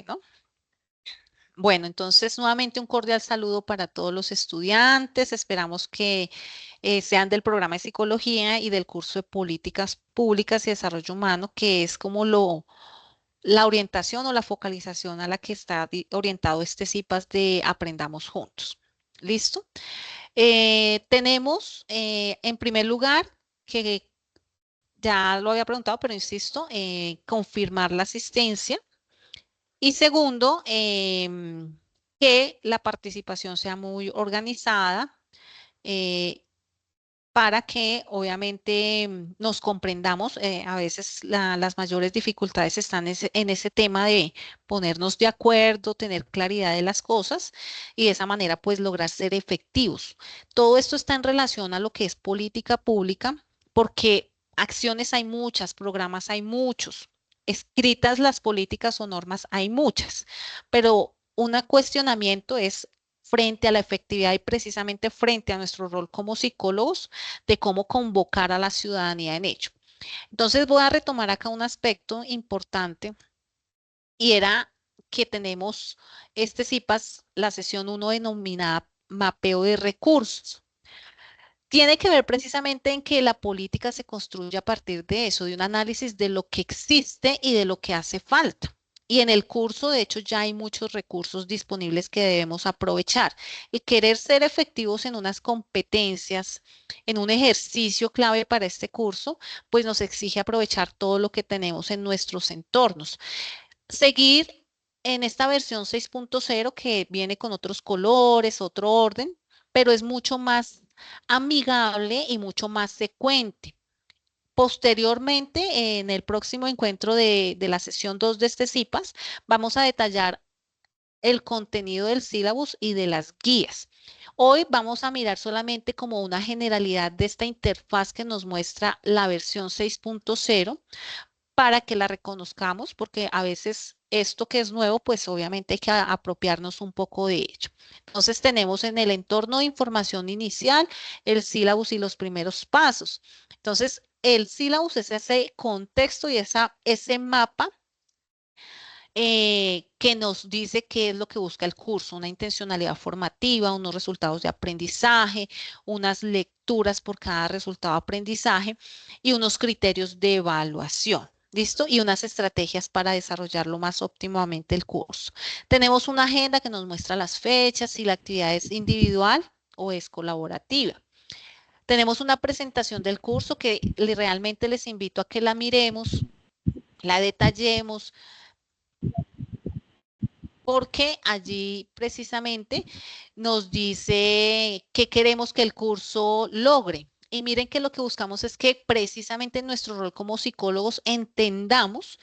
¿no? Bueno, entonces nuevamente un cordial saludo para todos los estudiantes. Esperamos que sean del programa de psicología y del curso de políticas públicas y desarrollo humano, que es como la orientación o la focalización a la que está orientado este CIPAS de Aprendamos Juntos. ¿Listo? Tenemos en primer lugar que ya lo había preguntado, pero insisto, confirmar la asistencia. Y segundo, que la participación sea muy organizada eh, para que obviamente nos comprendamos. A veces las mayores dificultades están en ese tema de ponernos de acuerdo, tener claridad de las cosas y de esa manera pues lograr ser efectivos. Todo esto está en relación a lo que es política pública porque acciones hay muchas, programas hay muchos, escritas las políticas o normas hay muchas, pero un cuestionamiento es frente a la efectividad y precisamente frente a nuestro rol como psicólogos de cómo convocar a la ciudadanía en ello. Entonces voy a retomar acá un aspecto importante y era que tenemos este CIPAS, la sesión uno denominada mapeo de recursos. Tiene que ver precisamente en que la política se construye a partir de eso, de un análisis de lo que existe y de lo que hace falta. Y en el curso, de hecho, ya hay muchos recursos disponibles que debemos aprovechar. Y querer ser efectivos en unas competencias, en un ejercicio clave para este curso, pues nos exige aprovechar todo lo que tenemos en nuestros entornos. Seguir en esta versión 6.0 que viene con otros colores, otro orden, pero es mucho más amigable y mucho más secuente. Posteriormente, en el próximo encuentro de la sesión 2 de este CIPAS, vamos a detallar el contenido del sílabus y de las guías. Hoy vamos a mirar solamente como una generalidad de esta interfaz que nos muestra la versión 6.0 para que la reconozcamos, porque a veces esto que es nuevo, pues obviamente hay que apropiarnos un poco de ello. Entonces tenemos en el entorno de información inicial el sílabus y los primeros pasos. Entonces, el sílabus es ese contexto y ese mapa que nos dice qué es lo que busca el curso, una intencionalidad formativa, unos resultados de aprendizaje, unas lecturas por cada resultado de aprendizaje y unos criterios de evaluación. ¿Listo? Y unas estrategias para desarrollarlo más óptimamente el curso. Tenemos una agenda que nos muestra las fechas, si la actividad es individual o es colaborativa. Tenemos una presentación del curso que realmente les invito a que la miremos, la detallemos, porque allí precisamente nos dice qué queremos que el curso logre. Y miren que lo que buscamos es que precisamente en nuestro rol como psicólogos entendamos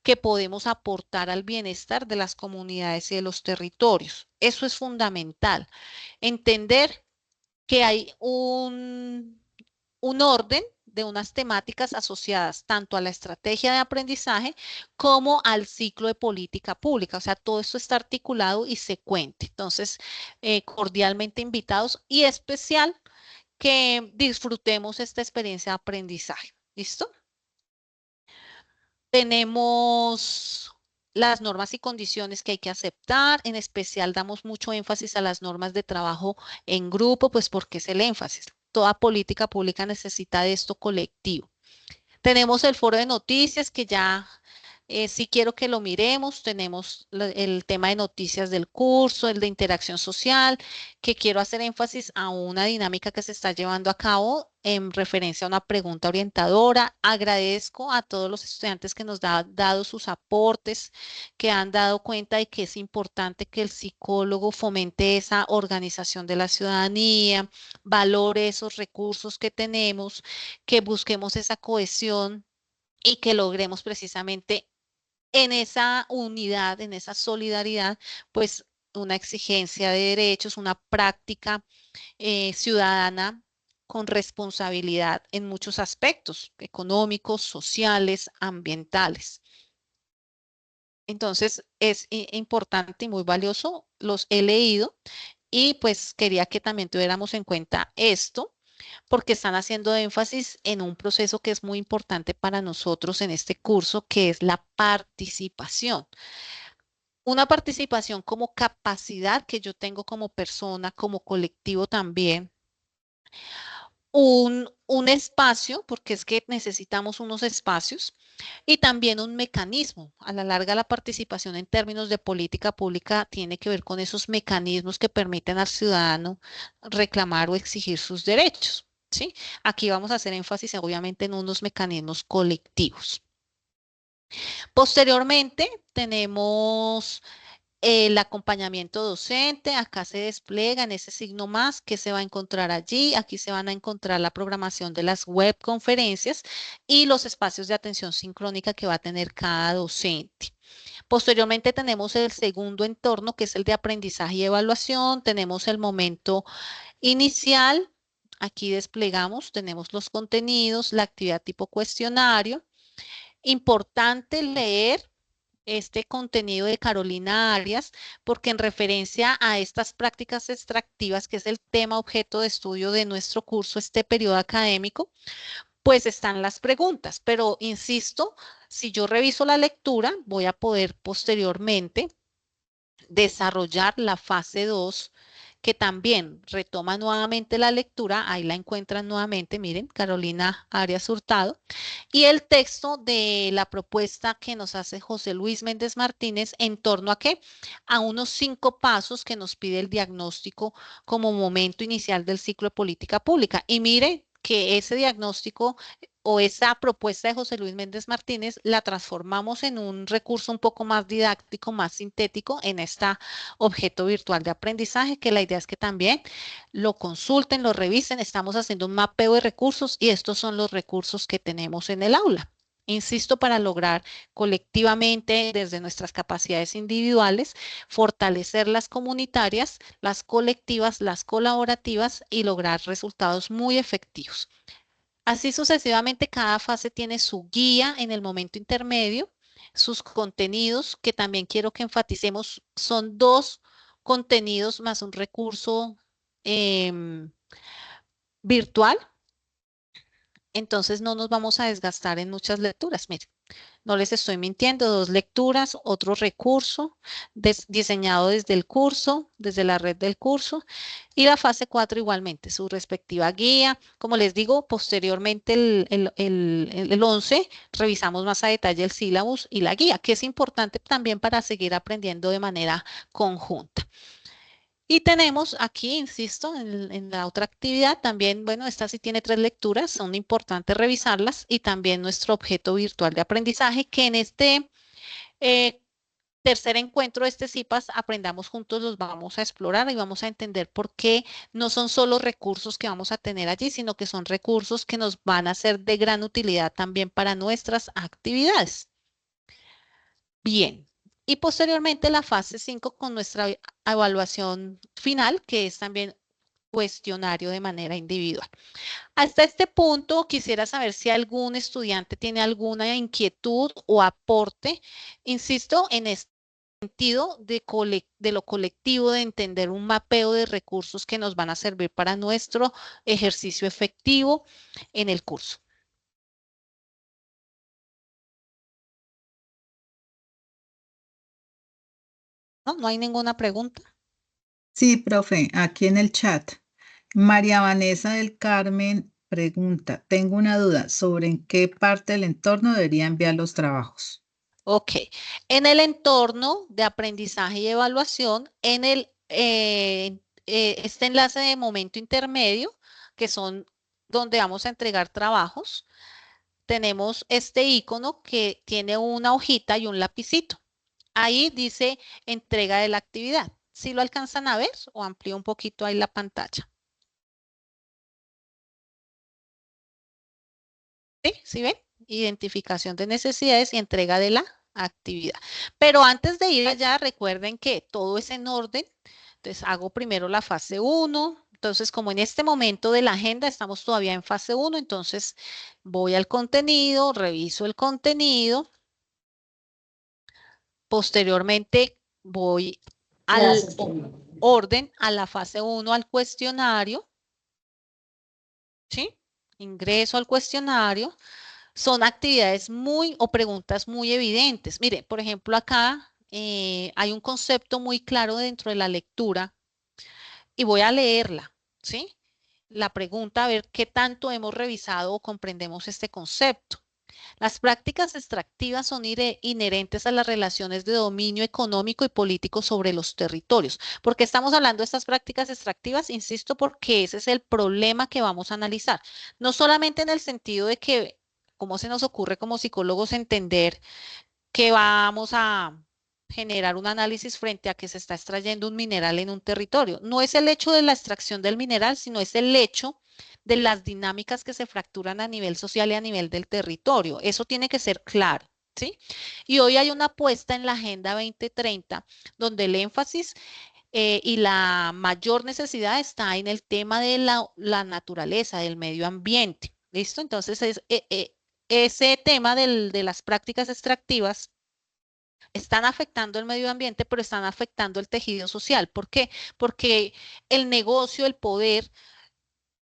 que podemos aportar al bienestar de las comunidades y de los territorios. Eso es fundamental. Entender que hay un orden de unas temáticas asociadas tanto a la estrategia de aprendizaje como al ciclo de política pública. O sea, todo esto está articulado y secuente. Entonces, cordialmente invitados y especial que disfrutemos esta experiencia de aprendizaje. ¿Listo? Tenemos las normas y condiciones que hay que aceptar. En especial damos mucho énfasis a las normas de trabajo en grupo, pues porque es el énfasis. Toda política pública necesita de esto colectivo. Tenemos el foro de noticias que ya sí quiero que lo miremos. Tenemos el tema de noticias del curso, el de interacción social, que quiero hacer énfasis a una dinámica que se está llevando a cabo en referencia a una pregunta orientadora. Agradezco a todos los estudiantes que nos han dado sus aportes, que han dado cuenta de que es importante que el psicólogo fomente esa organización de la ciudadanía, valore esos recursos que tenemos, que busquemos esa cohesión y que logremos precisamente en esa unidad, en esa solidaridad, pues una exigencia de derechos, una práctica ciudadana con responsabilidad en muchos aspectos, económicos, sociales, ambientales. Entonces, es importante y muy valioso, los he leído y pues quería que también tuviéramos en cuenta esto porque están haciendo énfasis en un proceso que es muy importante para nosotros en este curso, que es la participación. Una participación como capacidad que yo tengo como persona, como colectivo también. Un espacio, porque es que necesitamos unos espacios, y también un mecanismo. A la larga, la participación en términos de política pública tiene que ver con esos mecanismos que permiten al ciudadano reclamar o exigir sus derechos. ¿Sí? Aquí vamos a hacer énfasis, obviamente, en unos mecanismos colectivos. Posteriormente, tenemos el acompañamiento docente, acá se despliega en ese signo más que se va a encontrar allí. Aquí se van a encontrar la programación de las web conferencias y los espacios de atención sincrónica que va a tener cada docente. Posteriormente tenemos el segundo entorno, que es el de aprendizaje y evaluación. Tenemos el momento inicial. Aquí desplegamos, tenemos los contenidos, la actividad tipo cuestionario. Importante leer este contenido de Carolina Arias, porque en referencia a estas prácticas extractivas, que es el tema objeto de estudio de nuestro curso, este periodo académico, pues están las preguntas. Pero insisto, si yo reviso la lectura, voy a poder posteriormente desarrollar la fase 2, que también retoma nuevamente la lectura. Ahí la encuentran nuevamente, miren, Carolina Arias Hurtado, y el texto de la propuesta que nos hace José Luis Méndez Martínez en torno a qué, a unos 5 pasos que nos pide el diagnóstico como momento inicial del ciclo de política pública. Y mire que ese diagnóstico o esa propuesta de José Luis Méndez Martínez la transformamos en un recurso un poco más didáctico, más sintético en este objeto virtual de aprendizaje, que la idea es que también lo consulten, lo revisen. Estamos haciendo un mapeo de recursos y estos son los recursos que tenemos en el aula. Insisto, para lograr colectivamente, desde nuestras capacidades individuales, fortalecer las comunitarias, las colectivas, las colaborativas y lograr resultados muy efectivos. Así sucesivamente, cada fase tiene su guía en el momento intermedio, sus contenidos, que también quiero que enfaticemos, son 2 contenidos más un recurso virtual. Entonces no nos vamos a desgastar en muchas lecturas. Miren, no les estoy mintiendo, 2 lecturas, otro recurso diseñado desde el curso, desde la red del curso, y la fase 4 igualmente, su respectiva guía. Como les digo, posteriormente el 11 revisamos más a detalle el sílabus y la guía, que es importante también para seguir aprendiendo de manera conjunta. Y tenemos aquí, insisto, en la otra actividad también, bueno, esta sí tiene 3 lecturas, son importantes revisarlas, y también nuestro objeto virtual de aprendizaje, que en este eh, tercer encuentro de este CIPAS, Aprendamos Juntos, los vamos a explorar y vamos a entender por qué no son solo recursos que vamos a tener allí, sino que son recursos que nos van a ser de gran utilidad también para nuestras actividades. Bien. Y posteriormente la fase 5 con nuestra evaluación final, que es también cuestionario de manera individual. Hasta este punto quisiera saber si algún estudiante tiene alguna inquietud o aporte, insisto, en este sentido de lo colectivo, de entender un mapeo de recursos que nos van a servir para nuestro ejercicio efectivo en el curso. ¿No? ¿No hay ninguna pregunta? Sí, profe, aquí en el chat. María Vanessa del Carmen pregunta, tengo una duda sobre en qué parte del entorno debería enviar los trabajos. Ok. En el entorno de aprendizaje y evaluación, en este enlace de momento intermedio, que son donde vamos a entregar trabajos, tenemos este icono que tiene una hojita y un lapicito. Ahí dice entrega de la actividad. ¿Sí lo alcanzan a ver o amplío un poquito ahí la pantalla? ¿Sí? ¿Sí ven? Identificación de necesidades y entrega de la actividad. Pero antes de ir allá, recuerden que todo es en orden. Entonces, hago primero la fase 1. Entonces, como en este momento de la agenda estamos todavía en fase 1, entonces voy al contenido, reviso el contenido. Posteriormente, voy al orden, a la fase 1, al cuestionario. ¿Sí? Ingreso al cuestionario. Son actividades muy o preguntas muy evidentes. Mire, por ejemplo, acá hay un concepto muy claro dentro de la lectura y voy a leerla, ¿sí? La pregunta, a ver qué tanto hemos revisado o comprendemos este concepto. Las prácticas extractivas son inherentes a las relaciones de dominio económico y político sobre los territorios. ¿Por qué estamos hablando de estas prácticas extractivas? Insisto, porque ese es el problema que vamos a analizar. No solamente en el sentido de que, ¿cómo se nos ocurre como psicólogos entender que vamos a generar un análisis frente a que se está extrayendo un mineral en un territorio? No es el hecho de la extracción del mineral, sino es el hecho de las dinámicas que se fracturan a nivel social y a nivel del territorio. Eso tiene que ser claro, ¿sí? Y hoy hay una apuesta en la Agenda 2030 donde el énfasis y la mayor necesidad está en el tema de la naturaleza, del medio ambiente. ¿Listo? Entonces, ese tema de las prácticas extractivas están afectando el medio ambiente, pero están afectando el tejido social. ¿Por qué? Porque el negocio, el poder,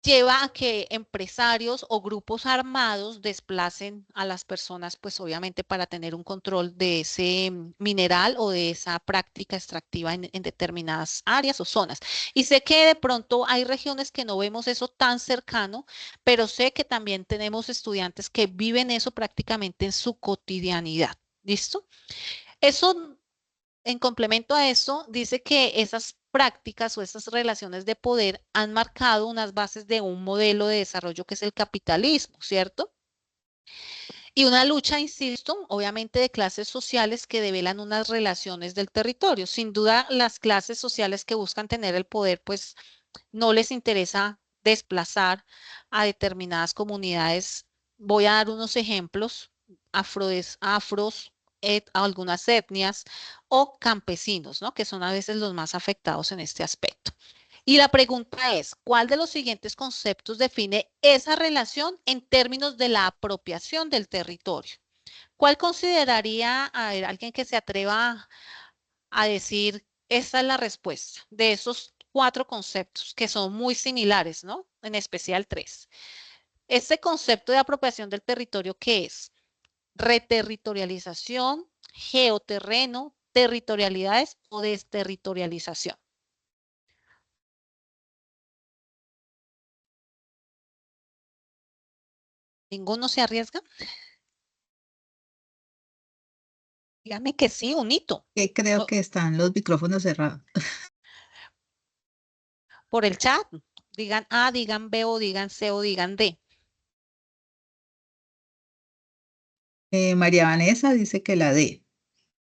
lleva a que empresarios o grupos armados desplacen a las personas, pues obviamente para tener un control de ese mineral o de esa práctica extractiva en determinadas áreas o zonas. Y sé que de pronto hay regiones que no vemos eso tan cercano, pero sé que también tenemos estudiantes que viven eso prácticamente en su cotidianidad. ¿Listo? Eso, en complemento a eso, dice que esas prácticas o esas relaciones de poder han marcado unas bases de un modelo de desarrollo que es el capitalismo, ¿cierto? Y una lucha, insisto, obviamente de clases sociales que develan unas relaciones del territorio. Sin duda, las clases sociales que buscan tener el poder, pues no les interesa desplazar a determinadas comunidades. Voy a dar unos ejemplos: afros, algunas etnias o campesinos, ¿no? Que son a veces los más afectados en este aspecto. Y la pregunta es, ¿cuál de los siguientes conceptos define esa relación en términos de la apropiación del territorio? ¿Cuál consideraría, a ver, alguien que se atreva a decir, esa es la respuesta de esos cuatro conceptos que son muy similares, ¿no? En especial tres. Este concepto de apropiación del territorio, ¿qué es? Reterritorialización, geoterreno, territorialidades o desterritorialización. ¿Ninguno se arriesga? Dígame que sí, un hito. Que creo que están los micrófonos cerrados. Por el chat, digan A, digan B o digan C o digan D. María Vanessa dice que la D.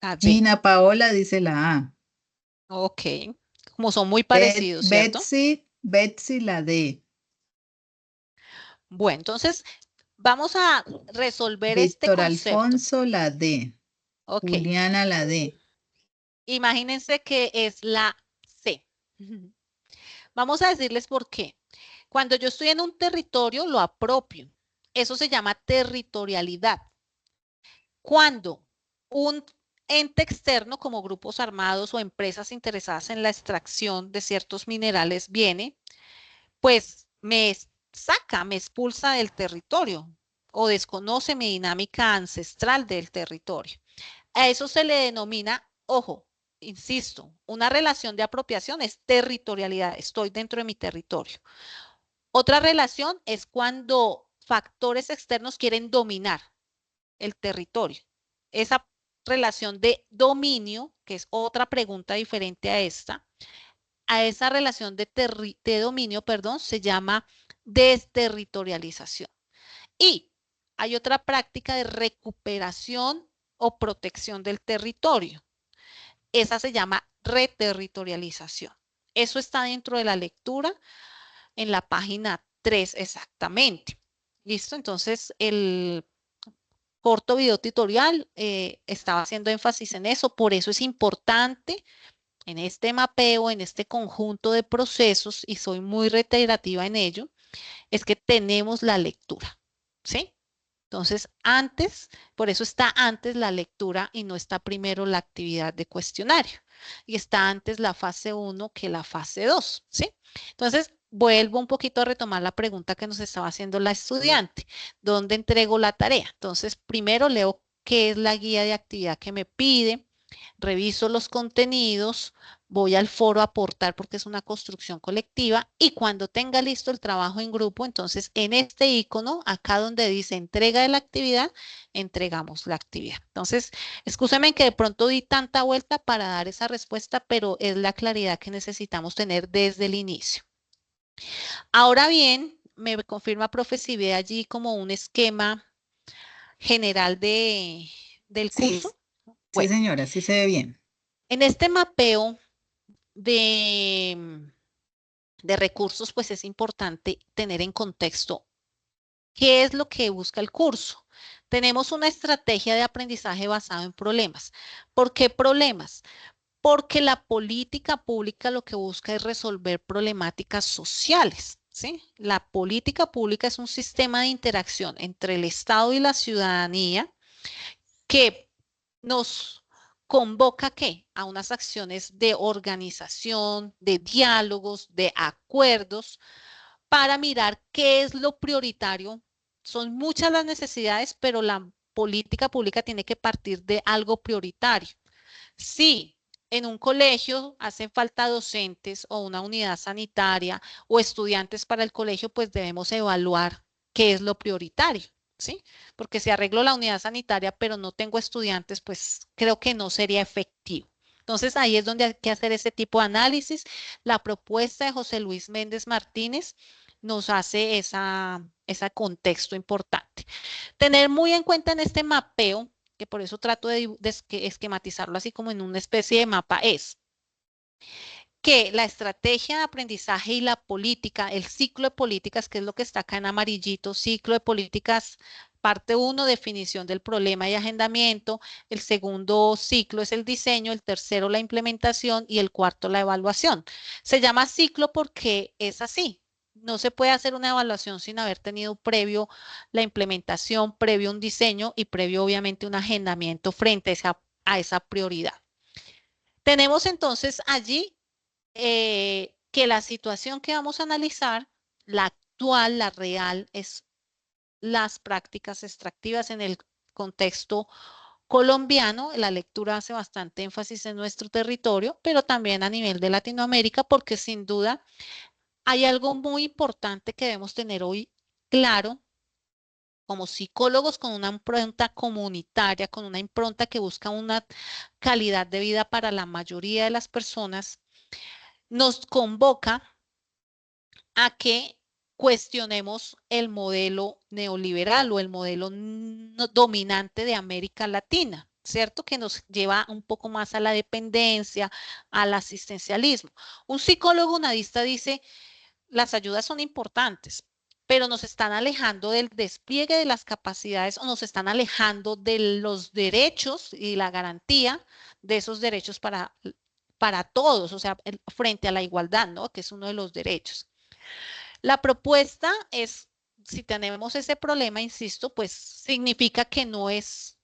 A, D. Gina Paola dice la A. Ok. Como son muy parecidos, ¿cierto? Betsy la D. Bueno, entonces vamos a resolver este Víctor concepto. Alfonso la D. Ok. Juliana la D. Imagínense que es la C. Vamos a decirles por qué. Cuando yo estoy en un territorio, lo apropio. Eso se llama territorialidad. Cuando un ente externo como grupos armados o empresas interesadas en la extracción de ciertos minerales viene, pues me saca, me expulsa del territorio o desconoce mi dinámica ancestral del territorio. A eso se le denomina, ojo, insisto, una relación de apropiación es territorialidad, estoy dentro de mi territorio. Otra relación es cuando factores externos quieren dominar el territorio. Esa relación de dominio, que es otra pregunta diferente a esta, a esa relación de dominio, perdón, se llama desterritorialización. Y hay otra práctica de recuperación o protección del territorio. Esa se llama reterritorialización. Eso está dentro de la lectura en la página 3 exactamente. ¿Listo? Entonces, el corto video tutorial estaba haciendo énfasis en eso, por eso es importante en este mapeo, en este conjunto de procesos, y soy muy reiterativa en ello, es que tenemos la lectura, ¿sí? Entonces, antes, por eso está antes la lectura y no está primero la actividad de cuestionario. Y está antes la fase 1 que la fase 2, ¿sí? Entonces, vuelvo un poquito a retomar la pregunta que nos estaba haciendo la estudiante. ¿Dónde entrego la tarea? Entonces, primero leo qué es la guía de actividad que me pide. reviso los contenidos, voy al foro a aportar porque es una construcción colectiva y cuando tenga listo el trabajo en grupo, entonces en este icono, acá donde dice entrega de la actividad, entregamos la actividad. Entonces, escúchame que de pronto di tanta vuelta para dar esa respuesta, pero es la claridad que necesitamos tener desde el inicio. Ahora bien, me confirma, profe, si ve allí como un esquema general del Sí, curso. sí, Bueno, señora, sí se ve bien. en este mapeo de, de recursos, pues es importante tener en contexto qué es lo que busca el curso. Tenemos una estrategia de aprendizaje basado en problemas. ¿Por qué problemas? Porque la política pública lo que busca es resolver problemáticas sociales, ¿sí? La política pública es un sistema de interacción entre el Estado y la ciudadanía que nos convoca ¿qué? A unas acciones de organización, de diálogos, de acuerdos, para mirar qué es lo prioritario. Son muchas las necesidades, pero la política pública tiene que partir de algo prioritario. Sí, en un colegio hacen falta docentes o una unidad sanitaria o estudiantes para el colegio, pues debemos evaluar qué es lo prioritario, ¿sí? Porque si arreglo la unidad sanitaria, pero no tengo estudiantes, pues creo que no sería efectivo. Entonces ahí es donde hay que hacer ese tipo de análisis. La propuesta de José Luis Méndez Martínez nos hace ese contexto importante. Tener muy en cuenta en este mapeo, que por eso trato de esquematizarlo así como en una especie de mapa, es que la estrategia de aprendizaje y la política, el ciclo de políticas, que es lo que está acá en amarillito, ciclo de políticas, parte uno, definición del problema y agendamiento, el segundo ciclo es el diseño, el tercero la implementación y el cuarto la evaluación. Se llama ciclo porque es así. No se puede hacer una evaluación sin haber tenido previo la implementación, previo un diseño y previo obviamente un agendamiento frente a esa prioridad. Tenemos entonces allí que la situación que vamos a analizar, la actual, la real, es las prácticas extractivas en el contexto colombiano. La lectura hace bastante énfasis en nuestro territorio, pero también a nivel de Latinoamérica, porque sin duda hay algo muy importante que debemos tener hoy claro como psicólogos con una impronta comunitaria, con una impronta que busca una calidad de vida para la mayoría de las personas, nos convoca a que cuestionemos el modelo neoliberal o el modelo dominante de América Latina, ¿cierto? Que nos lleva un poco más a la dependencia, al asistencialismo. Un psicólogo nadista dice, las ayudas son importantes, pero nos están alejando del despliegue de las capacidades o nos están alejando de los derechos y la garantía de esos derechos para todos, o sea, frente a la igualdad, ¿no? Que es uno de los derechos. La propuesta es, si tenemos ese problema, insisto, pues significa que no es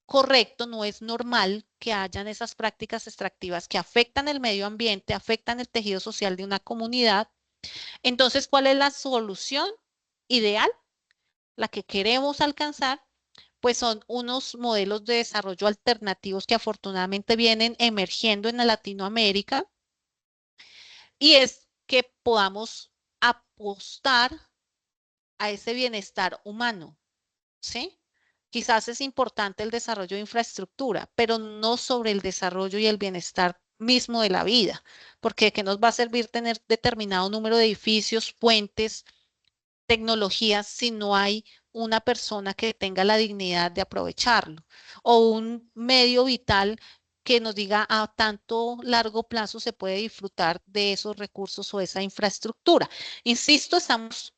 correcto, no es normal que hayan esas prácticas extractivas que afectan el medio ambiente, afectan el tejido social de una comunidad. Entonces, ¿cuál es la solución ideal? La que queremos alcanzar, pues son unos modelos de desarrollo alternativos que afortunadamente vienen emergiendo en Latinoamérica y es que podamos apostar a ese bienestar humano, ¿sí? Quizás es importante el desarrollo de infraestructura, pero no sobre el desarrollo y el bienestar mismo de la vida, porque ¿de qué nos va a servir tener determinado número de edificios, puentes, tecnologías si no hay una persona que tenga la dignidad de aprovecharlo o un medio vital que nos diga a tanto largo plazo se puede disfrutar de esos recursos o esa infraestructura? Insisto, estamos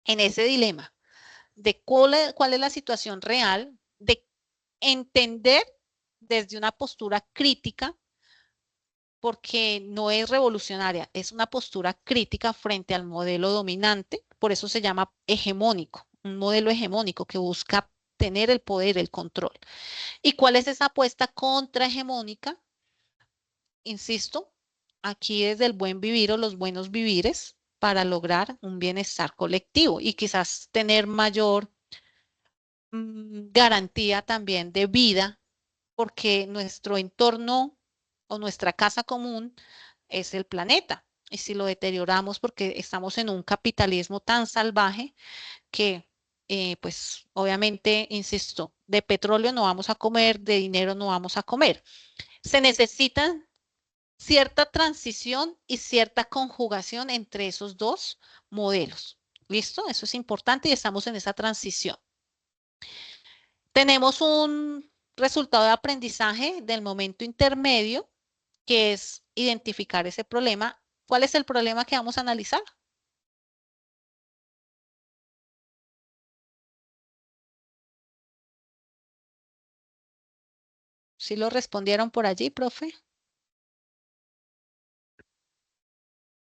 en ese dilema de cuál es la situación real, de entender desde una postura crítica, porque no es revolucionaria, es una postura crítica frente al modelo dominante, por eso se llama hegemónico, un modelo hegemónico que busca tener el poder, el control. ¿Y cuál es esa apuesta contrahegemónica? Insisto, aquí desde el buen vivir o los buenos vivires para lograr un bienestar colectivo y quizás tener mayor garantía también de vida, porque nuestro entorno o nuestra casa común es el planeta. Y si lo deterioramos porque estamos en un capitalismo tan salvaje que, pues obviamente, insisto, de petróleo no vamos a comer, de dinero no vamos a comer. Se necesita cierta transición y cierta conjugación entre esos dos modelos. ¿Listo? Eso es importante y estamos en esa transición. Tenemos un resultado de aprendizaje del momento intermedio, que es identificar ese problema. ¿Cuál es el problema que vamos a analizar? ¿Sí lo respondieron por allí, profe?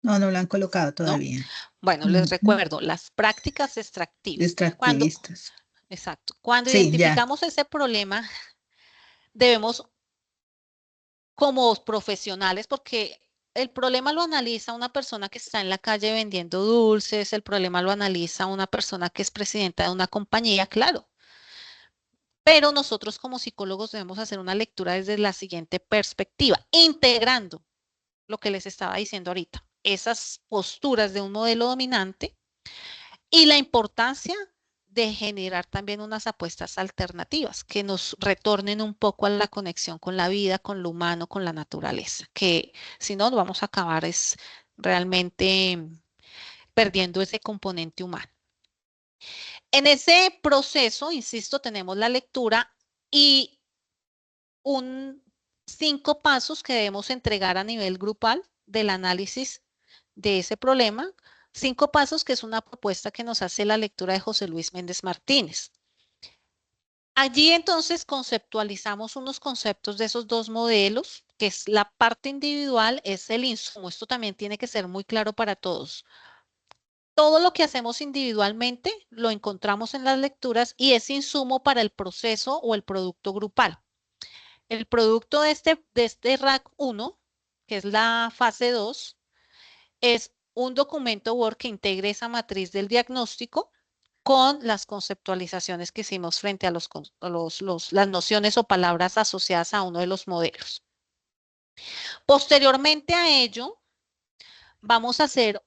No, no lo han colocado ¿No? todavía. Bueno, les recuerdo, las prácticas extractivas. Extractivistas. Exacto. Cuando Sí, ya. identificamos ese problema, debemos, como profesionales, porque el problema lo analiza una persona que está en la calle vendiendo dulces, el problema lo analiza una persona que es presidenta de una compañía, claro. Pero nosotros como psicólogos debemos hacer una lectura desde la siguiente perspectiva, integrando lo que les estaba diciendo ahorita, esas posturas de un modelo dominante y la importancia de generar también unas apuestas alternativas que nos retornen un poco a la conexión con la vida, con lo humano, con la naturaleza, que si no, vamos a acabar es realmente perdiendo ese componente humano. En ese proceso, insisto, tenemos la lectura y un 5 pasos que debemos entregar a nivel grupal del análisis de ese problema. 5 pasos que es una propuesta que nos hace la lectura de José Luis Méndez Martínez. Allí entonces conceptualizamos unos conceptos de esos dos modelos, que es la parte individual, es el insumo. Esto también tiene que ser muy claro para todos. Todo lo que hacemos individualmente lo encontramos en las lecturas y es insumo para el proceso o el producto grupal. El producto de este RAC 1, que es la fase 2, es un documento Word que integre esa matriz del diagnóstico con las conceptualizaciones que hicimos frente a las nociones o palabras asociadas a uno de los modelos. Posteriormente a ello, vamos a hacer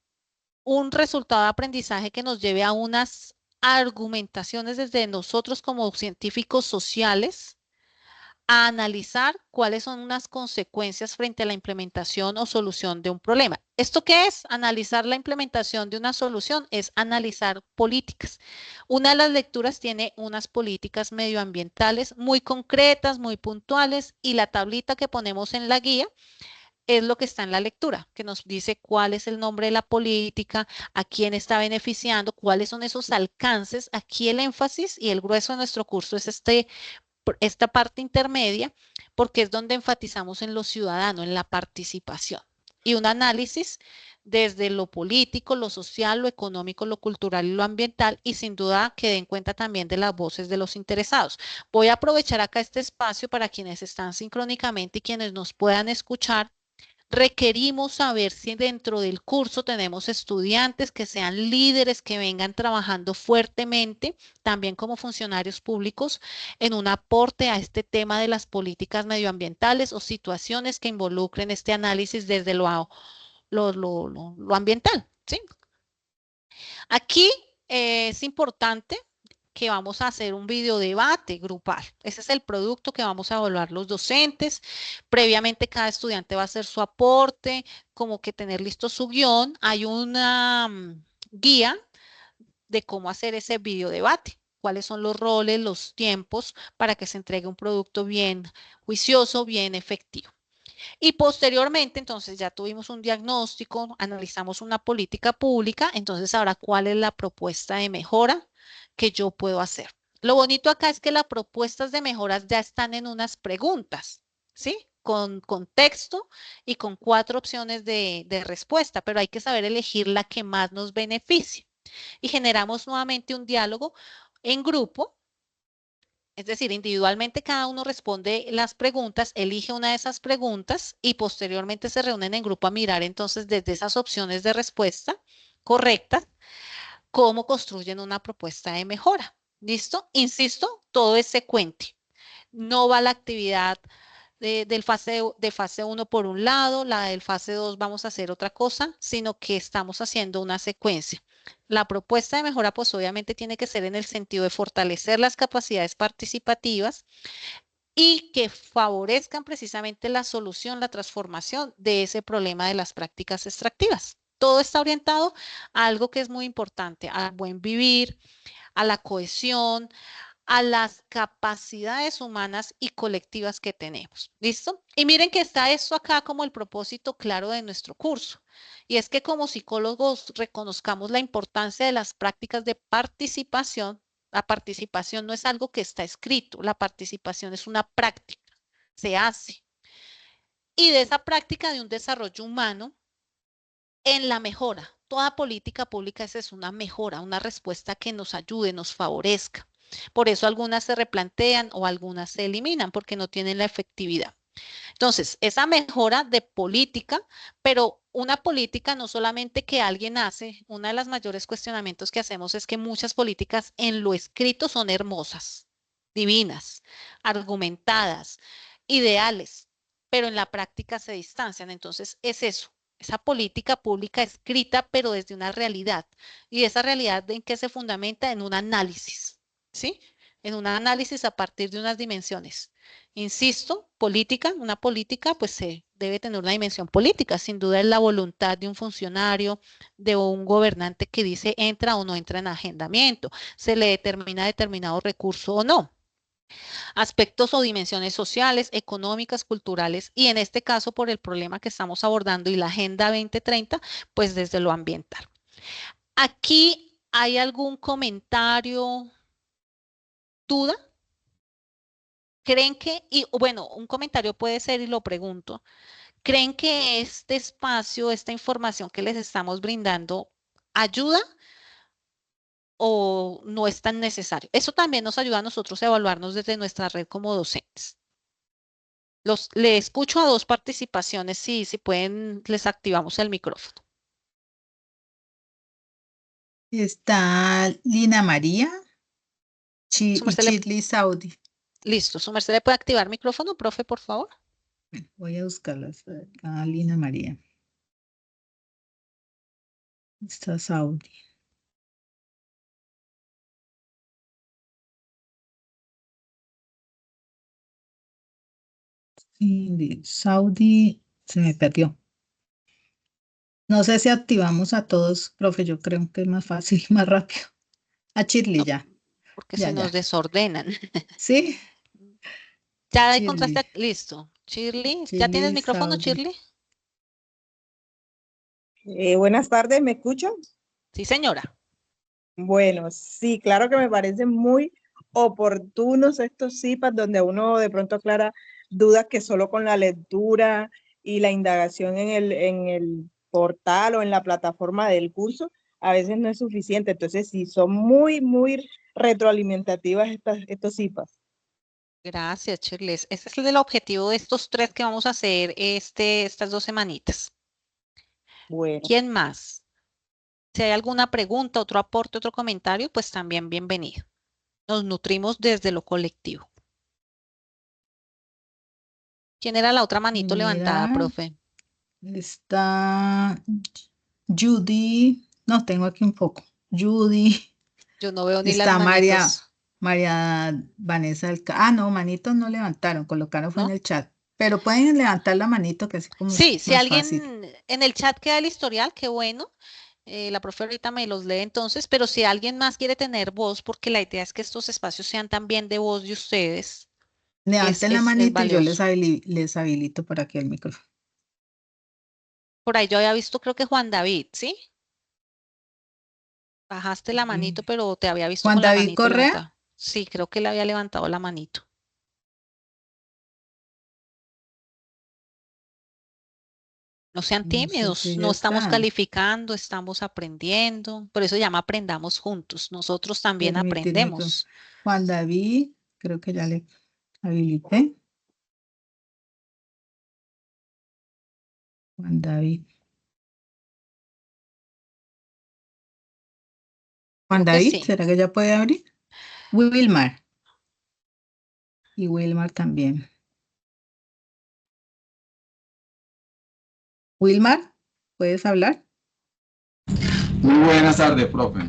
un resultado de aprendizaje que nos lleve a unas argumentaciones desde nosotros como científicos sociales a analizar cuáles son unas consecuencias frente a la implementación o solución de un problema. ¿Esto qué es? Analizar la implementación de una solución es analizar políticas. Una de las lecturas tiene unas políticas medioambientales muy concretas, muy puntuales, y la tablita que ponemos en la guía es lo que está en la lectura, que nos dice cuál es el nombre de la política, a quién está beneficiando, cuáles son esos alcances. Aquí el énfasis y el grueso de nuestro curso es esta parte intermedia, porque es donde enfatizamos en lo ciudadano, en la participación. Y un análisis desde lo político, lo social, lo económico, lo cultural y lo ambiental, y sin duda que den cuenta también de las voces de los interesados. Voy a aprovechar acá este espacio para quienes están sincrónicamente y quienes nos puedan escuchar. Requerimos saber si dentro del curso tenemos estudiantes que sean líderes, que vengan trabajando fuertemente, también como funcionarios públicos, en un aporte a este tema de las políticas medioambientales o situaciones que involucren este análisis desde lo ambiental, ¿sí? Aquí es importante que vamos a hacer un video debate grupal. Ese es el producto que vamos a evaluar los docentes. Previamente cada estudiante va a hacer su aporte, como que tener listo su guión. Hay una guía de cómo hacer ese video debate, cuáles son los roles, los tiempos para que se entregue un producto bien juicioso, bien efectivo. Y posteriormente, entonces ya tuvimos un diagnóstico, analizamos una política pública, entonces ahora, ¿cuál es la propuesta de mejora que yo puedo hacer? Lo bonito acá es que las propuestas de mejoras ya están en unas preguntas, ¿sí? Con contexto y con 4 opciones de respuesta, pero hay que saber elegir la que más nos beneficie. Y generamos nuevamente un diálogo en grupo, es decir, individualmente cada uno responde las preguntas, elige una de esas preguntas y posteriormente se reúnen en grupo a mirar entonces desde esas opciones de respuesta correctas cómo construyen una propuesta de mejora. ¿Listo? Insisto, todo es secuente. no va la actividad de fase 1 por un lado, la del fase 2 vamos a hacer otra cosa, sino que estamos haciendo una secuencia. La propuesta de mejora, pues obviamente tiene que ser en el sentido de fortalecer las capacidades participativas y que favorezcan precisamente la solución, la transformación de ese problema de las prácticas extractivas. Todo está orientado a algo que es muy importante, al buen vivir, a la cohesión, a las capacidades humanas y colectivas que tenemos. ¿Listo? Y miren que está esto acá como el propósito claro de nuestro curso. Y es que como psicólogos reconozcamos la importancia de las prácticas de participación. La participación no es algo que está escrito, la participación es una práctica, se hace. Y de esa práctica de un desarrollo humano en la mejora. Toda política pública es una mejora, una respuesta que nos ayude, nos favorezca. Por eso algunas se replantean o algunas se eliminan porque no tienen la efectividad. Entonces, esa mejora de política, pero una política no solamente que alguien hace, una de las mayores cuestionamientos que hacemos es que muchas políticas en lo escrito son hermosas, divinas, argumentadas, ideales, pero en la práctica se distancian. Entonces, es eso, esa política pública escrita, pero desde una realidad. Y esa realidad en qué se fundamenta en un análisis, ¿sí? En un análisis a partir de unas dimensiones. Insisto, política, una política pues se debe tener una dimensión política, sin duda es la voluntad de un funcionario, de un gobernante que dice entra o no entra en agendamiento, se le determina determinado recurso o no, aspectos o dimensiones sociales, económicas, culturales y en este caso por el problema que estamos abordando y la Agenda 2030, pues desde lo ambiental. Aquí hay algún comentario, duda. ¿Creen que, y bueno, un comentario puede ser y lo pregunto, ¿creen que este espacio, esta información que les estamos brindando, ayuda o no es tan necesario? Eso también nos ayuda a nosotros a evaluarnos desde nuestra red como docentes. Le escucho a dos participaciones, si pueden, les activamos el micrófono. Está Lina María Su Y merced Shirley Saudi. listo, su merced le puede activar micrófono, profe, por favor. Bueno, voy a buscarlas. Está Lina María. Está Saudi. Sí, Saudi se me perdió. No sé si activamos a todos, profe, yo creo que es más fácil, más rápido. A Shirley No, ya, porque se ya, nos ya. desordenan. Sí, Ya Shirley, encontraste, listo. Shirley, ¿ya tienes Shirley micrófono, Saudi. Shirley? Buenas tardes, ¿me escuchan? Sí, señora. Bueno, sí, claro que me parecen muy oportunos estos CIPAs donde uno de pronto aclara dudas que solo con la lectura y la indagación en el portal o en la plataforma del curso a veces no es suficiente. Entonces sí, son muy, muy retroalimentativas estos CIPAs. Gracias, Shirley. Ese es el objetivo de estos tres que vamos a hacer estas 2 semanitas. Bueno, ¿Quién más? Si hay alguna pregunta, otro aporte, otro comentario, pues también bienvenido. Nos nutrimos desde lo colectivo. ¿Quién era la otra manito levantada, Mirar, profe? está Judy. No, tengo aquí un poco. Judy. Yo no veo ni las Está manitos, María Vanessa Ah, no, manitos no levantaron, colocaron fue en ¿no? el chat. Pero pueden levantar la manito, que así como es Sí, si más fácil. alguien en el chat queda el historial, qué bueno. La profe ahorita me los lee entonces, pero si alguien más quiere tener voz, porque la idea es que estos espacios sean también de voz de ustedes, es, Levanten la es, es manito y yo valioso. les habilito por aquí el micrófono. Por ahí yo había visto, creo que Juan David, ¿sí? Bajaste la Y manito, pero te había visto Juan con la David manito Correa, levantada. Sí, creo que le había levantado la manito. No sean no sé si tímidos, ya no estamos está. calificando, estamos aprendiendo. Por eso se llama Aprendamos Juntos. Nosotros también Permitir micrófono. aprendemos. Juan David, creo que ya le habilité. Juan David. Juan Creo que David, sí. ¿será que ya puede abrir? Wilmar. Y Wilmar también. Wilmar, ¿puedes hablar? Muy buenas tardes, profe.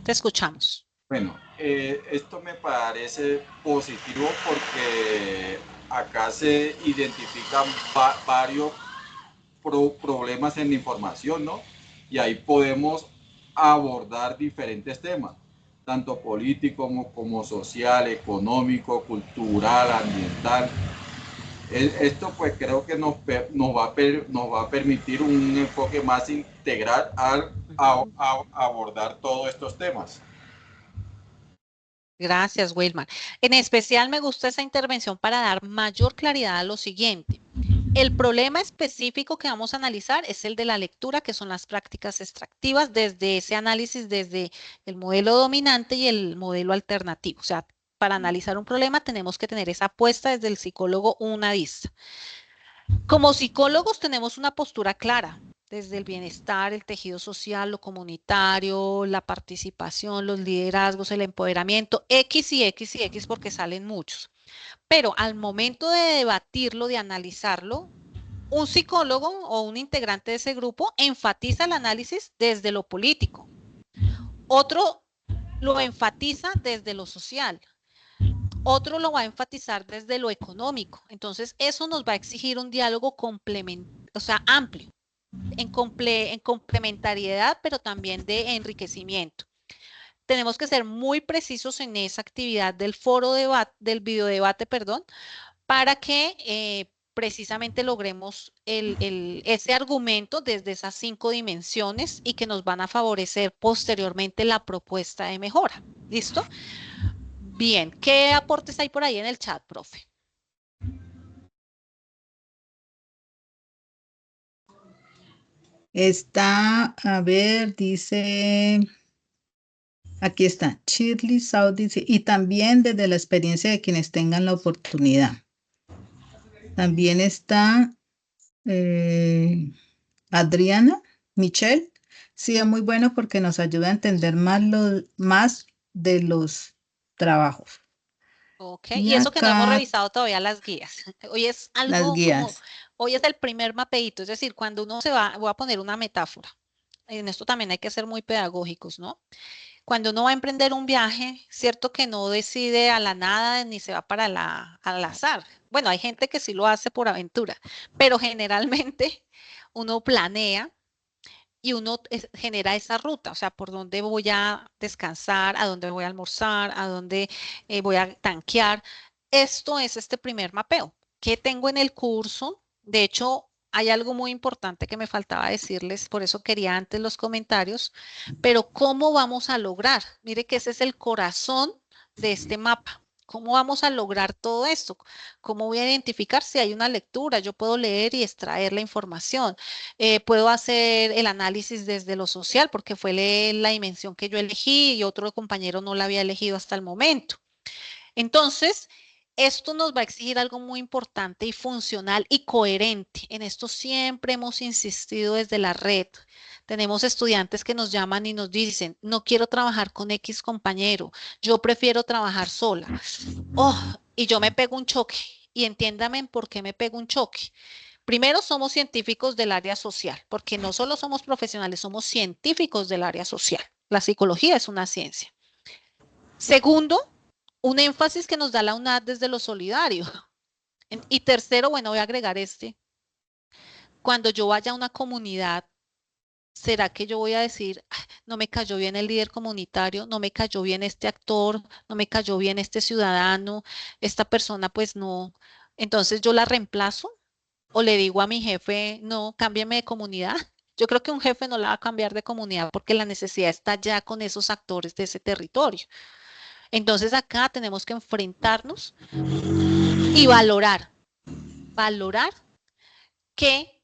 Te escuchamos. Bueno, esto me parece positivo porque acá se identifican varios problemas en la información, ¿no? Y ahí podemos abordar diferentes temas, tanto político como social, económico, cultural, ambiental. Esto pues creo que nos va a permitir un enfoque más integral al abordar todos estos temas. Gracias, Wilmar. En especial me gusta esa intervención para dar mayor claridad a lo siguiente. El problema específico que vamos a analizar es el de la lectura, que son las prácticas extractivas, desde ese análisis, desde el modelo dominante y el modelo alternativo. O sea, para analizar un problema tenemos que tener esa apuesta desde el psicólogo unadista. Como psicólogos tenemos una postura clara, desde el bienestar, el tejido social, lo comunitario, la participación, los liderazgos, el empoderamiento, X y X y X porque salen muchos. Pero al momento de debatirlo, de analizarlo, un psicólogo o un integrante de ese grupo enfatiza el análisis desde lo político. Otro lo enfatiza desde lo social. Otro lo va a enfatizar desde lo económico. Entonces, eso nos va a exigir un diálogo amplio, en complementariedad, pero también de enriquecimiento. Tenemos que ser muy precisos en esa actividad del del videodebate, para que precisamente logremos ese argumento desde esas 5 dimensiones y que nos van a favorecer posteriormente la propuesta de mejora. ¿Listo? Bien, ¿qué aportes hay por ahí en el chat, profe? Está, a ver, dice, aquí está, Shirley South dice, y también desde la experiencia de quienes tengan la oportunidad. También está Adriana Michelle. Sí, es muy bueno porque nos ayuda a entender más de los trabajos. Ok, Y y eso que no hemos acá revisado todavía las guías. Hoy es las algo como, guías. hoy es el primer mapeíto, es decir, cuando uno voy a poner una metáfora. En esto también hay que ser muy pedagógicos, ¿no? Cuando uno va a emprender un viaje, cierto que no decide a la nada ni se va al azar. Bueno, hay gente que sí lo hace por aventura, pero generalmente uno planea y uno genera esa ruta, o sea, por dónde voy a descansar, a dónde voy a almorzar, a dónde voy a tanquear. Esto es este primer mapeo. ¿Qué tengo en el curso? De hecho, hay algo muy importante que me faltaba decirles, por eso quería antes los comentarios, pero ¿cómo vamos a lograr? Mire que ese es el corazón de este mapa. ¿Cómo vamos a lograr todo esto? ¿Cómo voy a identificar si hay una lectura? Yo puedo leer y extraer la información. Puedo hacer el análisis desde lo social porque fue la dimensión que yo elegí y otro compañero no la había elegido hasta el momento. Entonces, esto nos va a exigir algo muy importante y funcional y coherente. En esto siempre hemos insistido desde la red. Tenemos estudiantes que nos llaman y nos dicen, no quiero trabajar con X compañero, yo prefiero trabajar sola. Oh, y yo me pego un choque. Y entiéndame por qué me pego un choque. Primero, somos científicos del área social, porque no solo somos profesionales, somos científicos del área social. La psicología es una ciencia. Segundo, un énfasis que nos da la UNAD desde lo solidario. Y tercero, bueno, voy a agregar cuando yo vaya a una comunidad, ¿será que yo voy a decir, no me cayó bien el líder comunitario, no me cayó bien este actor, no me cayó bien este ciudadano, esta persona pues no? Entonces yo la reemplazo o le digo a mi jefe, no, cámbiame de comunidad. Yo creo que un jefe no la va a cambiar de comunidad porque la necesidad está ya con esos actores de ese territorio. Entonces acá tenemos que enfrentarnos y valorar que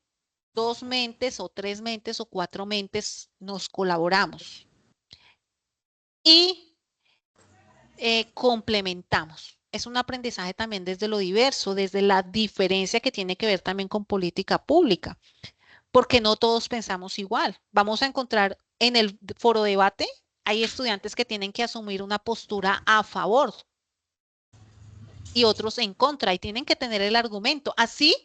2 mentes o 3 mentes o 4 mentes nos colaboramos y complementamos. Es un aprendizaje también desde lo diverso, desde la diferencia que tiene que ver también con política pública, porque no todos pensamos igual. Vamos a encontrar en el foro debate, hay estudiantes que tienen que asumir una postura a favor y otros en contra, y tienen que tener el argumento. Así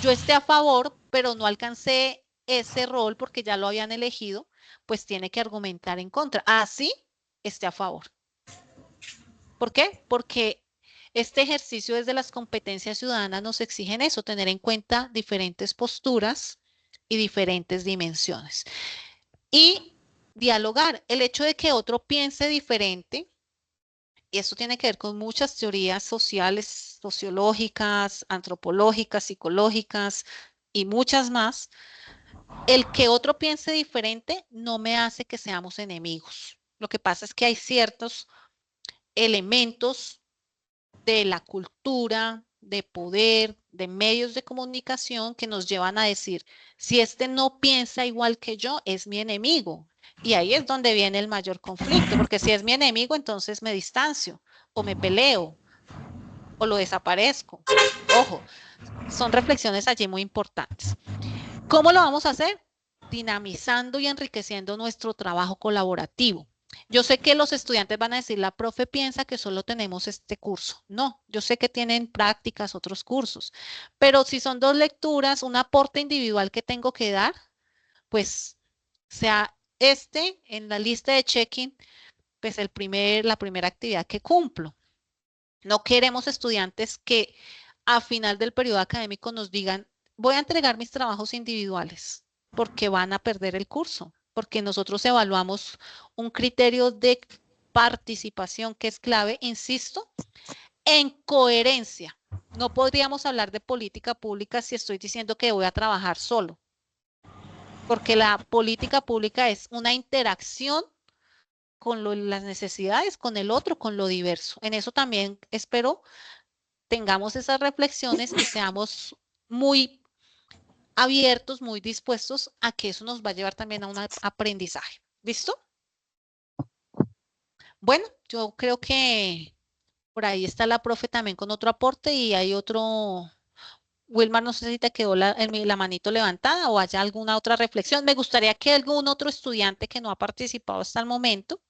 yo esté a favor, pero no alcancé ese rol porque ya lo habían elegido, pues tiene que argumentar en contra. Así esté a favor. ¿Por qué? Porque este ejercicio desde las competencias ciudadanas nos exigen eso, tener en cuenta diferentes posturas y diferentes dimensiones. Y dialogar. El hecho de que otro piense diferente, y esto tiene que ver con muchas teorías sociales, sociológicas, antropológicas, psicológicas y muchas más, el que otro piense diferente no me hace que seamos enemigos. Lo que pasa es que hay ciertos elementos de la cultura, de poder, de medios de comunicación que nos llevan a decir, si este no piensa igual que yo, es mi enemigo. Y ahí es donde viene el mayor conflicto, porque si es mi enemigo, entonces me distancio o me peleo o lo desaparezco. Ojo, son reflexiones allí muy importantes. ¿Cómo lo vamos a hacer? Dinamizando y enriqueciendo nuestro trabajo colaborativo. Yo sé que los estudiantes van a decir, la profe piensa que solo tenemos este curso. No, yo sé que tienen prácticas, otros cursos, pero si son dos lecturas, un aporte individual que tengo que dar, pues sea este en la lista de check-in, pues la primera actividad que cumplo. No queremos estudiantes que a final del periodo académico nos digan, voy a entregar mis trabajos individuales, porque van a perder el curso, porque nosotros evaluamos un criterio de participación que es clave, insisto, en coherencia. No podríamos hablar de política pública si estoy diciendo que voy a trabajar solo, porque la política pública es una interacción con las necesidades, con el otro, con lo diverso. En eso también espero tengamos esas reflexiones y seamos muy abiertos, muy dispuestos a que eso nos va a llevar también a un aprendizaje. ¿Listo? Bueno, yo creo que por ahí está la profe también con otro aporte y hay otro. Wilmar, no sé si te quedó la manito levantada o haya alguna otra reflexión. Me gustaría que algún otro estudiante que no ha participado hasta el momento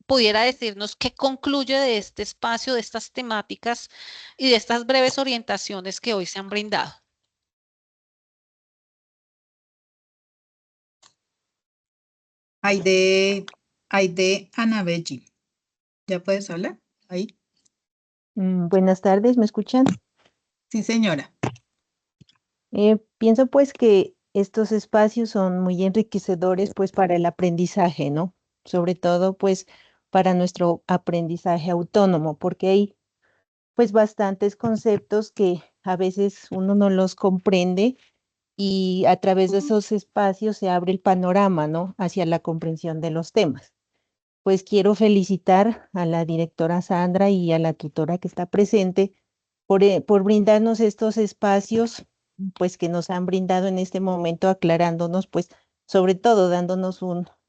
pudiera decirnos qué concluye de este espacio, de estas temáticas y de estas breves orientaciones que hoy se han brindado. Aide Anabelli. ¿Ya puedes hablar? Ahí. Buenas tardes, ¿me escuchan? Sí, señora. Pienso pues que estos espacios son muy enriquecedores pues para el aprendizaje, ¿no? Sobre todo pues para nuestro aprendizaje autónomo, porque hay pues bastantes conceptos que a veces uno no los comprende y a través de esos espacios se abre el panorama, ¿no? Hacia la comprensión de los temas. Pues quiero felicitar a la directora Sandra y a la tutora que está presente por brindarnos estos espacios, pues que nos han brindado en este momento, aclarándonos, pues sobre todo dándonos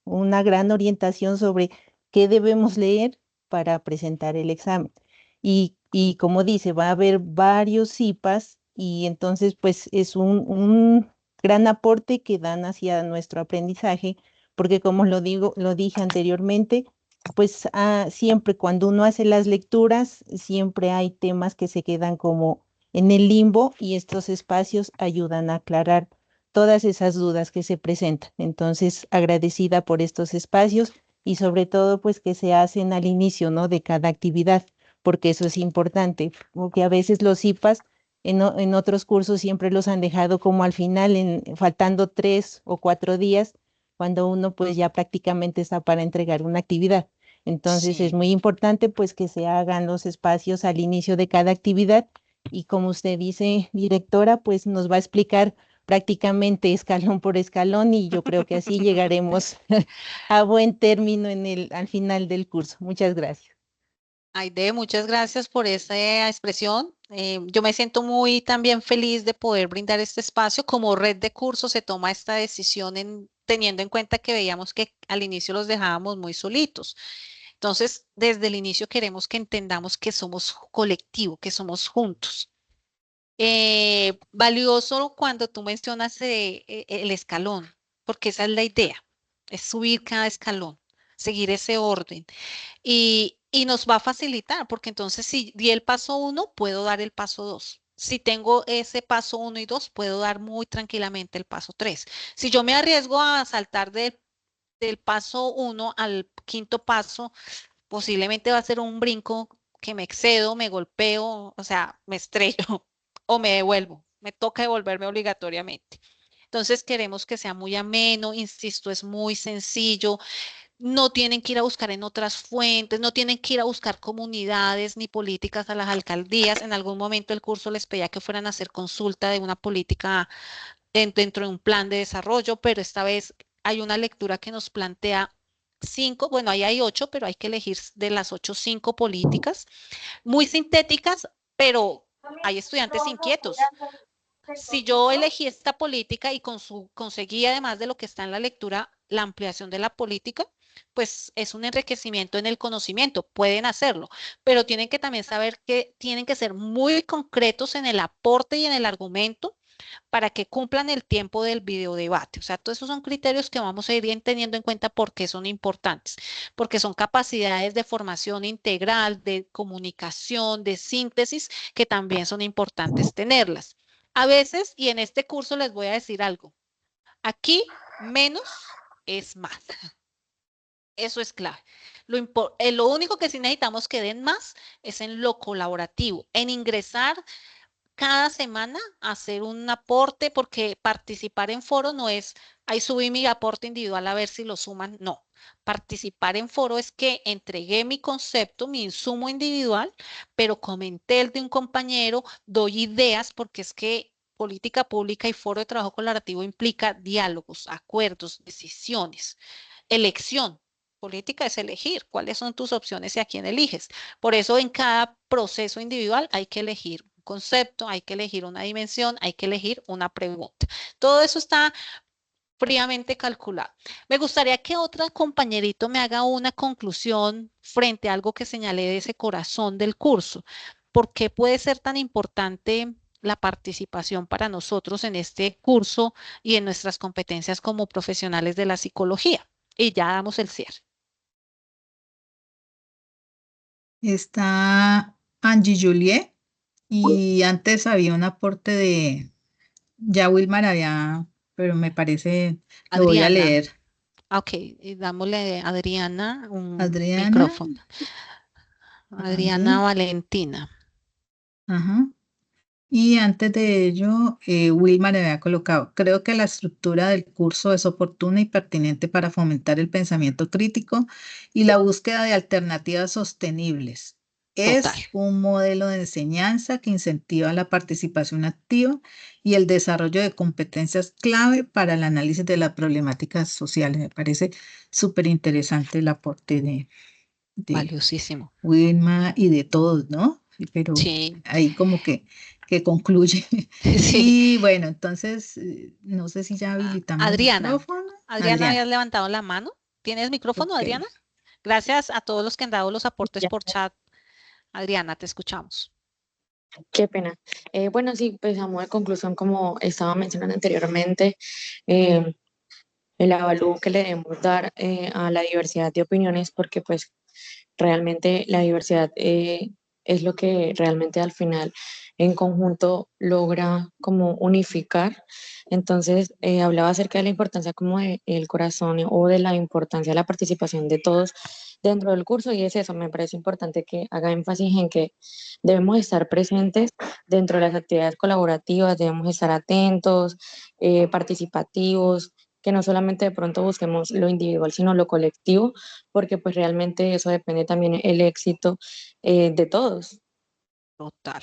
una gran orientación sobre qué debemos leer para presentar el examen. Y como dice, va a haber varios CIPAs y entonces pues es un gran aporte que dan hacia nuestro aprendizaje, porque como lo dije anteriormente, pues siempre cuando uno hace las lecturas, siempre hay temas que se quedan como en el limbo y estos espacios ayudan a aclarar todas esas dudas que se presentan. Entonces, agradecida por estos espacios y sobre todo, pues que se hacen al inicio, ¿no? De cada actividad, porque eso es importante, porque a veces los IPAs en otros cursos siempre los han dejado como al final, faltando 3 o 4 días, cuando uno pues ya prácticamente está para entregar una actividad. Entonces es Sí. muy importante pues que se hagan los espacios al inicio de cada actividad y como usted dice, directora, pues nos va a explicar prácticamente escalón por escalón y yo creo que así llegaremos a buen término al final del curso. Muchas gracias. Aide, muchas gracias por esa expresión. Yo me siento muy también feliz de poder brindar este espacio. Como red de cursos se toma esta decisión teniendo en cuenta que veíamos que al inicio los dejábamos muy solitos. Entonces, desde el inicio queremos que entendamos que somos colectivo, que somos juntos. Valioso cuando tú mencionas el escalón, porque esa es la idea, es subir cada escalón, seguir ese orden. Y y nos va a facilitar, porque entonces si di el paso 1, puedo dar el paso 2. Si tengo ese paso 1 y 2, puedo dar muy tranquilamente el paso 3. Si yo me arriesgo a saltar del paso 1 al quinto paso, posiblemente va a ser un brinco que me excedo, me golpeo, o sea, me estrello o me devuelvo. Me toca devolverme obligatoriamente. Entonces queremos que sea muy ameno, insisto, es muy sencillo, no tienen que ir a buscar en otras fuentes, no tienen que ir a buscar comunidades ni políticas a las alcaldías. En algún momento el curso les pedía que fueran a hacer consulta de una política dentro de un plan de desarrollo, pero esta vez hay una lectura que nos plantea 5, bueno, ahí hay 8, pero hay que elegir de las 8, 5 políticas, muy sintéticas, pero hay estudiantes inquietos. Si yo elegí esta política y conseguí, además de lo que está en la lectura, la ampliación de la política, pues es un enriquecimiento en el conocimiento, pueden hacerlo, pero tienen que también saber que tienen que ser muy concretos en el aporte y en el argumento para que cumplan el tiempo del videodebate. O sea, todos esos son criterios que vamos a ir teniendo en cuenta porque son importantes, porque son capacidades de formación integral, de comunicación, de síntesis, que también son importantes tenerlas. A veces, y en este curso les voy a decir algo, aquí menos es más. Eso es clave. Lo único que sí necesitamos que den más es en lo colaborativo, en ingresar cada semana a hacer un aporte, porque participar en foro no es, ahí subí mi aporte individual a ver si lo suman, no. Participar en foro es que entregué mi concepto, mi insumo individual, pero comenté el de un compañero, doy ideas, porque es que política pública y foro de trabajo colaborativo implica diálogos, acuerdos, decisiones, elección. Política es elegir cuáles son tus opciones y a quién eliges. Por eso en cada proceso individual hay que elegir un concepto, hay que elegir una dimensión, hay que elegir una pregunta. Todo eso está fríamente calculado. Me gustaría que otro compañerito me haga una conclusión frente a algo que señalé de ese corazón del curso. ¿Por qué puede ser tan importante la participación para nosotros en este curso y en nuestras competencias como profesionales de la psicología? Y ya damos el cierre. Está Angie Juliet y antes había un aporte de, ya Wilmar había, pero me parece, lo voy a Adriana. leer. Ok, y dámosle a Adriana un Adriana, micrófono. Adriana Angie, Valentina. ajá. Y antes de ello, Wilmar había colocado, creo que la estructura del curso es oportuna y pertinente para fomentar el pensamiento crítico y la búsqueda de alternativas sostenibles. Total. Es un modelo de enseñanza que incentiva la participación activa y el desarrollo de competencias clave para el análisis de las problemáticas sociales. Me parece súper interesante el aporte de Valiosísimo. Wilma y de todos, ¿no? Pero Sí, ahí como que concluye. sí. Y bueno, entonces, no sé si ya habilitamos Adriana. micrófono. Adriana, habías Adriana, levantado la mano. ¿Tienes micrófono, ok. Adriana? Gracias a todos los que han dado los aportes Ya, por chat. Adriana, te escuchamos. qué pena. Bueno, sí, pues a modo de conclusión, como estaba mencionando anteriormente, eh, el avalúo que le debemos dar a la diversidad de opiniones, porque pues realmente la diversidad es lo que realmente al final en conjunto logra como unificar. Entonces, hablaba acerca de la importancia como del corazón o de la importancia de la participación de todos dentro del curso y es eso, me parece importante que haga énfasis en que debemos estar presentes dentro de las actividades colaborativas, debemos estar atentos, participativos, que no solamente de pronto busquemos lo individual, sino lo colectivo, porque pues realmente eso depende también el éxito de todos. Total.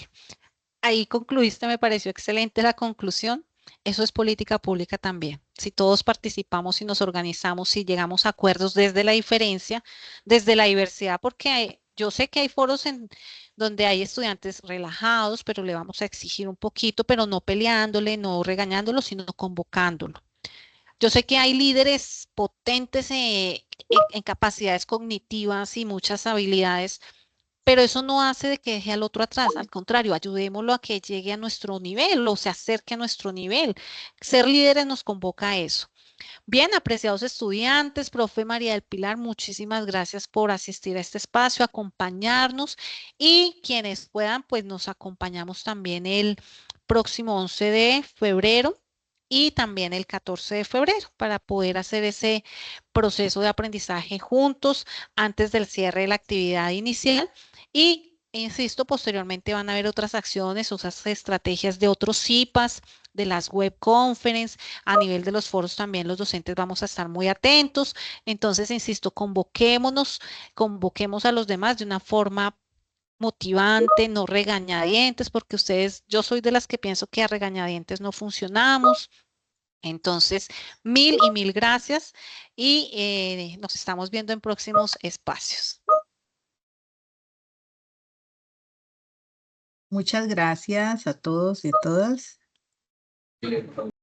Ahí concluiste, me pareció excelente la conclusión. Eso es política pública también. Si todos participamos y nos organizamos y llegamos a acuerdos desde la diferencia, desde la diversidad, porque yo sé que hay foros en donde hay estudiantes relajados, pero le vamos a exigir un poquito, pero no peleándole, no regañándolo, sino convocándolo. Yo sé que hay líderes potentes en capacidades cognitivas y muchas habilidades, pero eso no hace de que deje al otro atrás, al contrario, ayudémoslo a que llegue a nuestro nivel o se acerque a nuestro nivel. Ser líderes nos convoca a eso. Bien, apreciados estudiantes, profe María del Pilar, muchísimas gracias por asistir a este espacio, acompañarnos y quienes puedan, pues nos acompañamos también el próximo 11 de febrero y también el 14 de febrero para poder hacer ese proceso de aprendizaje juntos antes del cierre de la actividad inicial y insisto, posteriormente van a haber otras acciones, otras estrategias de otros CIPAS, de las web conference, a nivel de los foros también los docentes vamos a estar muy atentos. Entonces, insisto, convoquemos a los demás de una forma motivante, no regañadientes, porque ustedes, yo soy de las que pienso que a regañadientes no funcionamos. Entonces, mil y mil gracias y nos estamos viendo en próximos espacios. Muchas gracias a todos y a todas.